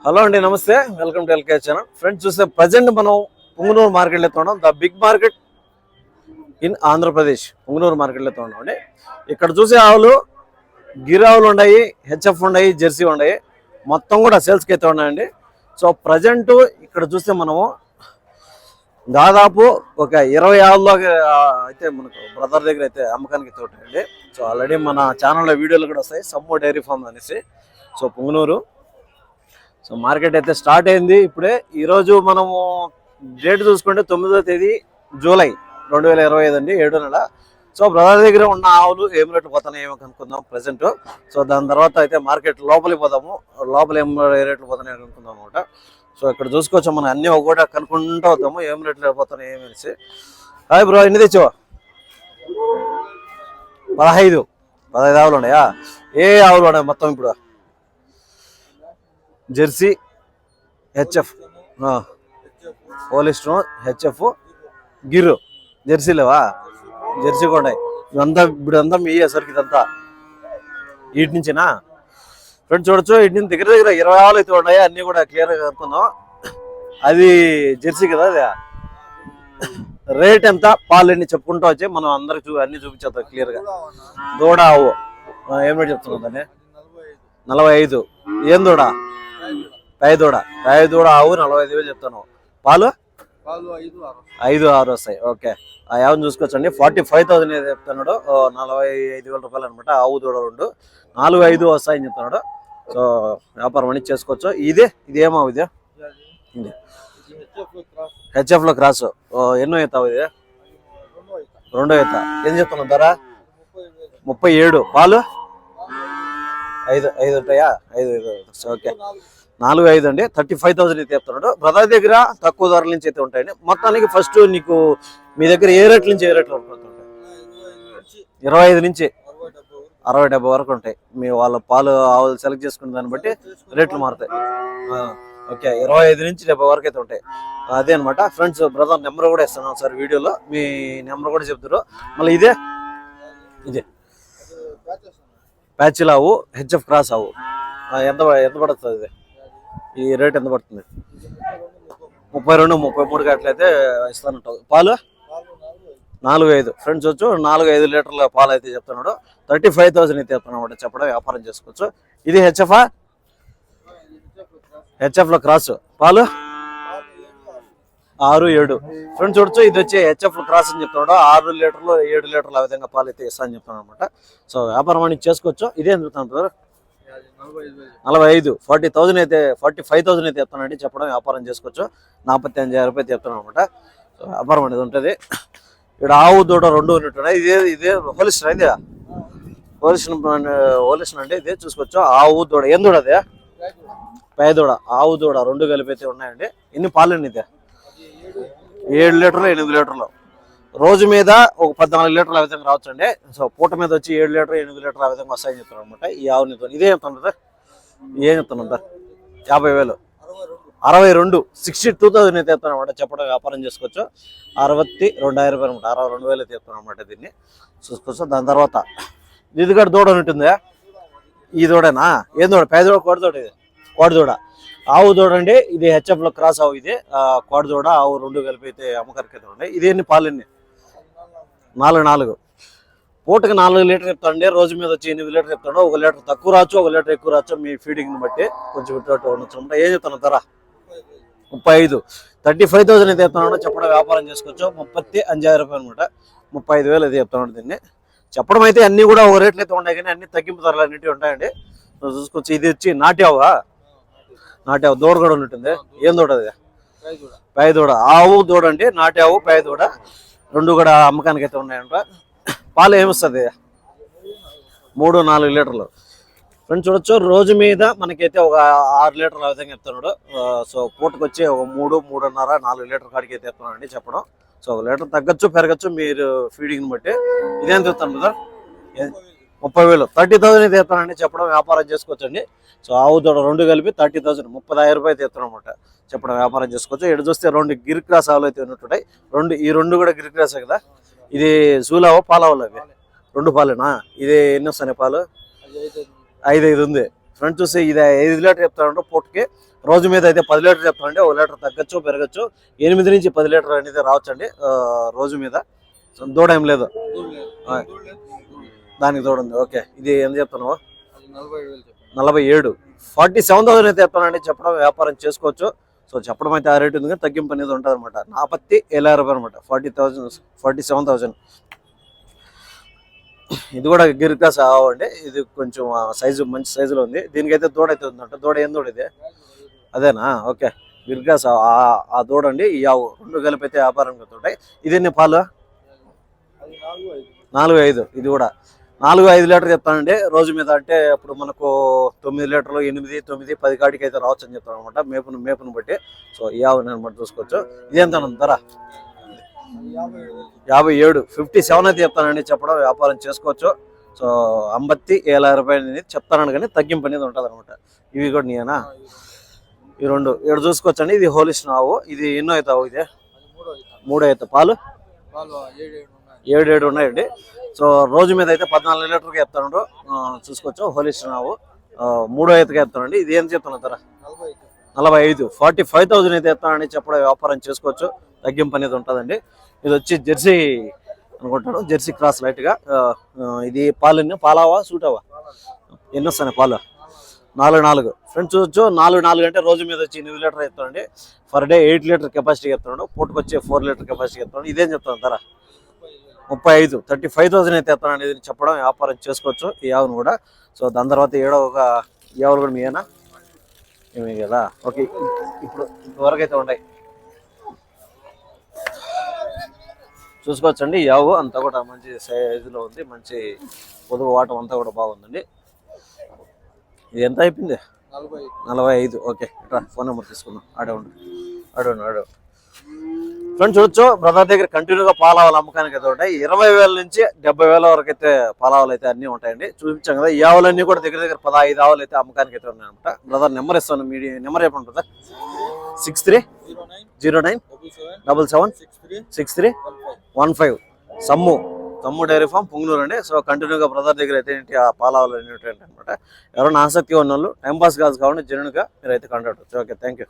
Hello అండి, నమస్తే. Welcome to LK channel. Friends, చూస్తే ప్రజెంట్ మనం పుంగనూరు మార్కెట్లో ఉన్నాం. The big market in Andhra Pradesh. Punganur మార్కెట్లో ఉన్నాం అండి. ఇక్కడ చూసే ఆవులు గిర్ ఆవులు ఉన్నాయి, హెచ్ఎఫ్ ఉన్నాయి, జెర్సీ ఉన్నాయి. మొత్తం కూడా సేల్స్కి అయితే ఉన్నాయండి. సో ప్రజెంట్ ఇక్కడ చూస్తే మనము దాదాపు ఒక 20 ఆవుల్లో అయితే మనకు బ్రదర్ దగ్గర అయితే అమ్మకానికి అయితే ఉంటాయండి. సో ఆల్రెడీ మన ఛానల్లో వీడియోలు కూడా వస్తాయి, సమ్మో డైరీ ఫార్మ్ అనేసి. సో పుంగనూరు సో మార్కెట్ అయితే స్టార్ట్ అయింది ఇప్పుడే. ఈరోజు మనము డేట్ చూసుకుంటే 9వ తేదీ జూలై 2025 అండి, 7వ నెల. సో బ్రదర్ దగ్గర ఉన్న ఆవులు ఏం రేట్లు పోతున్నాయి ఏమో కనుక్కుందాం ప్రజెంట్. సో దాని తర్వాత అయితే మార్కెట్ లోపలికి పోదాము, లోపల ఏం రేట్లు పోతున్నాయి కనుక్కుందాం అనమాట. సో ఇక్కడ చూసుకోవచ్చు, మనం అన్ని ఒకటి కనుక్కుంటూ వద్దాము ఏం రేట్లు పోతున్నాయి ఏమనేసి. హాయ్ బ్రో, ఎన్ని తెచ్చావా? 15 ఆవులు ఉన్నాయా? ఏ ఆవులు ఉన్నాయి మొత్తం ఇప్పుడు? Jersey, HF, Holstein, HF, Gir. Jersey లేవా? జెర్సీ కూడా ఉన్నాయి. ఇదంతా ఇప్పుడంతా మీ సరికి ఇదంతా వీటి నుంచినా ఫ్రెండ్స్ చూడొచ్చు. వీటి నుంచి దగ్గర 20 ఆవులు అయితే ఉన్నాయి. అన్నీ కూడా క్లియర్గా కనుక్కుందాం. అది జెర్సీ కదా. అది రేట్ ఎంత, పాలు ఎన్ని చెప్పుకుంటూ వచ్చి మనం అందరికి అన్ని చూపించేద్దాం క్లియర్గా. దూడ ఆవు ఏం రేట్ చెప్తున్నాం దాన్ని? 45. ఏం దూడ? దూడ ఆవు 45,000 చెప్తాను. పాలు 5-6 వస్తాయి. ఓకే, ఆ ఆవును చూసుకోవచ్చండి. 45,000 చెప్తున్నాడు. 45,000 రూపాయలు అనమాట. ఆవు దూడ 2 4-5 వస్తాయని చెప్తున్నాడు. సో వ్యాపారం అని చేసుకోవచ్చు. ఇది ఏమావు? ఇది హెచ్ఎఫ్ లో క్రాస్. ఎన్నో అవుతావు? ఇది 2వ అవుతా. ఏం చెప్తున్నావు ధర? 37. పాలు 5 ఉంటాయా? 5. ఓకే, 4-5 అండి. 35,000 అయితే చెప్తున్నాడు. బ్రదర్ దగ్గర తక్కువ ధరల నుంచి అయితే ఉంటాయండి. మొత్తానికి ఫస్ట్ నీకు మీ దగ్గర ఏ రేట్ల నుంచి ఏ రేట్లు వరకు ఉంటాయి? 25 నుంచి 60-70 వరకు ఉంటాయి. మీ వాళ్ళ పాలు ఆవులు సెలెక్ట్ చేసుకున్న దాన్ని బట్టి రేట్లు మారుతాయి. ఓకే, 25 నుంచి 70 వరకు అయితే ఉంటాయి. అదే అనమాట ఫ్రెండ్స్. బ్రదర్ నెంబర్ కూడా ఇస్తున్నాం సార్ వీడియోలో, మీ నెంబర్ కూడా చెప్తారు. మళ్ళీ ఇదే ప్యాచిల్ ఆవు, హెచ్ఎఫ్ క్రాస్ ఆవు. ఎంత పడుతుంది ఇది? ఈ రేట్ ఎంత పడుతుంది? 32-33 అట్లయితే ఇస్తానంటావు. పాలు 4-5 ఫ్రెండ్స్ వచ్చు. 4-5 లీటర్ల పాలు అయితే చెప్తున్నాడు. 35,000 అయితే చెప్తున్నాడు. చెప్పడం వ్యాపారం చేసుకోవచ్చు. ఇది హెచ్ఎఫ్ లో క్రాస్. పాలు 6-7 ఫ్రెండ్స్ చూడొచ్చు. ఇది వచ్చి హెచ్ఎఫ్ క్రాస్ అని చెప్తున్నాడు. 6 లీటర్లు 7 లీటర్లు ఆ విధంగా పాలు అయితే ఇస్తా అని చెప్తున్నాడు అనమాట. సో వ్యాపారం అని చేసుకోవచ్చు. ఇదే చెప్తున్నాడు 45. 40,000 అయితే 45,000 అయితే చెప్తానండి. చెప్పడం వ్యాపారం చేసుకోవచ్చు. 45,000 రూపాయలు చెప్తున్నాను అనమాట. సో వ్యాపారం అనేది ఉంటుంది. ఇక్కడ ఆవు దూడ 2 ఉన్నట్టున్నాయి. ఇదే హోలిస్టన్. ఇదే హోలిస్టన్ అంటే ఇదే చూసుకోవచ్చు. ఆవు దూడ ఏం దూడ? అదే దూడ, ఆవు దూడ 2 కలిపి అయితే ఉన్నాయండి. ఎన్ని పాలు అండి? ఇదే 7 లీటర్లు 8 లీటర్లు. రోజు మీద ఒక 14 లీటర్లు ఆ విధంగా రావచ్చండి. సో పూట మీద వచ్చి 7 లీటర్ 8 లీటర్లు ఆ విధంగా వస్తాయని చెప్తాను అనమాట. ఈ ఆవునితో ఇదే చెప్తాను. ఏం చెప్తాను? 50,000. 62. 62,000 అయితే చెప్తాను అనమాట. చెప్పడం వ్యాపారం చేసుకోవచ్చు. 62,000 రూపాయలు అనమాట. 62,000 అయితే చెప్తాను అనమాట. దీన్ని చూసుకోవచ్చు. దాని తర్వాత ఇది కూడా దూడ ఉంటుందా? ఈ దూడేనా? ఏం దూడ? దూడ, కోడి దూడ. ఇది కోడి దూడ, ఆవు దూడ అండి. ఇది హెచ్ఎఫ్ లో క్రాస్ ఆవు. ఇది కోడి దూడ ఆవు 2 కలిపి అయితే అమ్మకానికి అయితే ఉన్నాయి. ఇది ఎన్ని పాలు? ఎన్ని? 4. పూటకి 4 లీటర్ చెప్తాడండి. రోజు మీద వచ్చి 8 లీటర్ చెప్తాడు. 1 లీటర్ తక్కువ రావచ్చు, 1 లీటర్ ఎక్కువ రావచ్చు. మీ ఫీడింగ్ ని బట్టి కొంచెం ఇటు ఉండొచ్చు అనమాట. ఏం చెప్తాను ధర? 35. 35,000 అయితే చెప్తున్నాడు. చెప్పడం వ్యాపారం చేసుకోవచ్చు. 35,000 రూపాయలు అనమాట. 35,000 అయితే చెప్తున్నాడు. దీన్ని చెప్పడం అయితే అన్ని కూడా ఒక రేట్లు అయితే ఉన్నాయి, కానీ అన్ని తగ్గింపు ధరలు అన్నిటి ఉంటాయండి. చూసుకోవచ్చు. ఇది వచ్చి నాటి ఆవు దూడ కూడా ఉంటుంది. ఏం దూడ? అది దూడ, ఆవు దూడ అండి. నాటి ఆవు, దూడ 2 కూడా అమ్మకానికి అయితే ఉన్నాయంట. పాలు ఏమిస్తుంది? 3-4 లీటర్లు ఫ్రెండ్స్ చూడొచ్చు. రోజు మీద మనకైతే ఒక 6 లీటర్లు ఆ విధంగా చెప్తున్నాడు. సో పూటకు వచ్చి ఒక 3-3.5-4 లీటర్ కాడికి అయితే చెప్తున్నాడు అండి చెప్పడం. సో 1 లీటర్ తగ్గచ్చు పెరగచ్చు మీరు ఫీడింగ్ బట్టి. ఇదేం చెప్తాను కదా? 30,000. 30,000 అయితే చెప్తానండి. చెప్పడం వ్యాపారం చేసుకోవచ్చు అండి. సో ఆవు దూడ 2 కలిపి 30,000 30,000 రూపాయలు అయితే చెప్తాను అనమాట. చెప్పడం వ్యాపారం చేసుకోవచ్చు. ఇక్కడ చూస్తే 2 గిర్ క్రాస్ ఆవులు అయితే ఉన్నట్టున్నాయి. ఈ 2 కూడా గిర్ క్రాసే కదా. ఇది సూలావో పాలావులు? అవి 2 పాలేనా? ఇది ఎన్ని వస్తాయి పాలు? 5 ఉంది. ఫ్రంట్ చూసి ఇది 5 లీటర్ చెప్తానంటే పూటకి. రోజు మీద అయితే 10 లీటర్ చెప్తానండి. 1 లీటర్ తగ్గచ్చు పెరగచ్చు. 8 నుంచి 10 లీటర్ అనేది రావచ్చండి రోజు మీద. దూడ ఏం లేదు దానికి తోడు ఉంది. ఓకే, ఇది ఎంత చెప్తున్నావు? 47. 47,000 అయితే చెప్తానండి. చెప్పడం వ్యాపారం చేసుకోవచ్చు. సో చెప్పడం అయితే ఆ రేటు ఉంది కానీ తగ్గింపు అనేది ఉంటుంది అనమాట. 47,000 అనమాట. 47,000. ఇది కూడా గిర్ క్రాస్ అవ్వండి. ఇది కొంచెం సైజు మంచి సైజులో ఉంది. దీనికైతే దూడ అయితే ఉందంట. దూడ ఏం దూడ ఇది? అదేనా? ఓకే, గిర్ క్రాస్ ఆ దూడ అండి. ఈ ఆవు 2 కలిపి అయితే వ్యాపారం ఉంటాయి. ఇదేన్ని పాలు? 4-5. ఇది కూడా 4-5 లీటర్ చెప్తానండి రోజు మీద. అంటే ఇప్పుడు మనకు 9 లీటర్లు 8, 9, 10 కాడికి అయితే రావచ్చు అని చెప్తాను అనమాట. మేపును బట్టి. సో ఈ ఆవుని అనమాట చూసుకోవచ్చు. ఇదేంత ధర? 57. 57 అయితే చెప్తానండి. చెప్పడం వ్యాపారం చేసుకోవచ్చు. సో 57,000 రూపాయలు చెప్తాను కానీ తగ్గింపు అనేది ఉంటుంది అనమాట. ఇవి కూడా నీనా? ఈ 2 ఇక్కడ చూసుకోవచ్చండి. ఇది హోలిస్టన్ ఆవు. ఇది ఎన్నో అవుతావు? ఇదే 3 అవుతా. పాలు 7 ఉన్నాయండి. సో రోజు మీద అయితే 14 లీటర్కి చెప్తాను. చూసుకోవచ్చు. హోలిస్టన్ ఆవు 3 అయితే చెప్తానండి. ఇది ఏం చెప్తాను ధర? 45. 45,000 అయితే చెప్తానండి. చెప్పడం వ్యాపారం చేసుకోవచ్చు. తగ్గింపు అనేది ఉంటుందండి. ఇది వచ్చి జెర్సీ అనుకుంటాను. జెర్సీ క్రాస్ లైట్గా. ఇది పాలు పాలావా సూటావా? ఎన్ని వస్తాయి పాలు? 4. ఫ్రెండ్స్ చూడొచ్చు. 4 అంటే రోజు మీద వచ్చి 8 లీటర్ చెప్తానండి. పర్ డే 8 లీటర్ కెపాసిటీ చెప్తున్నాడు. పూటకు వచ్చి 4 లీటర్ కెపాసిటీ చెప్తాను. ఇదేం చెప్తాను ధర? 35. 35,000 అయితే చెప్తాను అనేది చెప్పడం వ్యాపారం చేసుకోవచ్చు ఈ ఆవును కూడా. సో దాని తర్వాత ఈ ఆవులు కూడా మీయేనా? ఏమి కదా. ఓకే, ఇంతవరకు అయితే ఉన్నాయి. చూసుకోవచ్చండి. ఈ ఆవు అంతా కూడా మంచి సైజులో ఉంది. మంచి పొదుగు వాటం అంతా కూడా బాగుందండి. ఇది ఎంత అయిపోయింది? 45. ఓకే, ఇట్లా ఫోన్ నెంబర్ తీసుకుందాం. ఆడేవండి. ఫ్రెండ్స్ చూడొచ్చు. బ్రదర్ దగ్గర కంటిన్యూగా పాలావాలు అమ్మకానికి అయితే ఉంటాయి. 20,000 నుంచి 70,000 వరకు అయితే పాలావాలు అయితే అన్నీ ఉంటాయండి. చూపించాం కదా. ఈ ఆవులన్నీ కూడా దగ్గర 15 ఆవులు అయితే అమ్మకానికి అయితే ఉన్నాయన్నమాట. బ్రదర్ నెంబర్ ఇస్తాను. మీ నెంబర్ చెప్పండి brother. 6309 77 6315. Sammu dairy farm Punganur అండి. సో కంటిన్యూగా బ్రదర్ దగ్గర అయితే ఏంటి ఆ పాలావాలు అనేటువంటి అనమాట. ఎవరైనా ఆసక్తిగా ఉన్న వాళ్ళు టైం పాస్ కాదు కాబట్టి జెన్యూన్గా మీరు అయితే కాంటాక్ట్ అవ్వచ్చు. Okay, thank you.